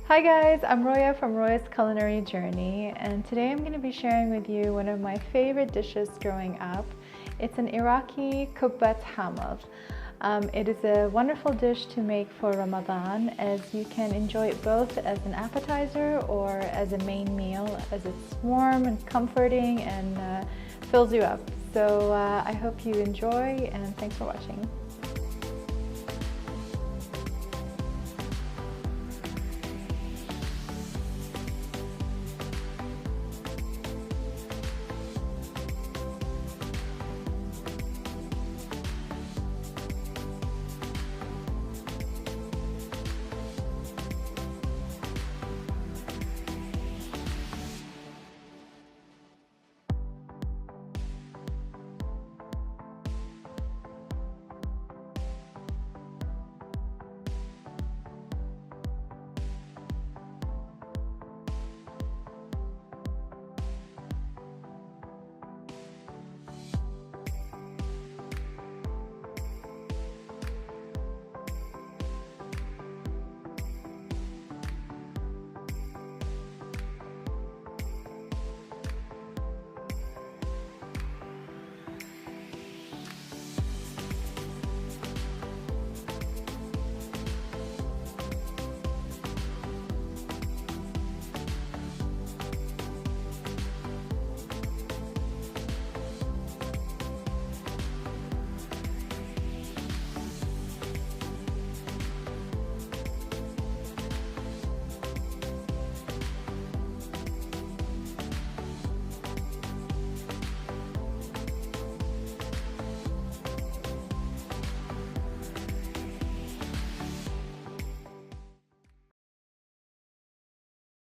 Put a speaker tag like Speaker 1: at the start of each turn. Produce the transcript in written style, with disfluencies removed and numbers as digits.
Speaker 1: Hi guys, I'm Roya from Roya's Culinary Journey, and today I'm going to be sharing with you one of my favorite dishes growing up. It's an Iraqi Kubbat Hamuth. It is a wonderful dish to make for Ramadan, as you can enjoy it both as an appetizer or as a main meal, as it's warm and comforting and fills you up. So I hope you enjoy, and thanks for watching.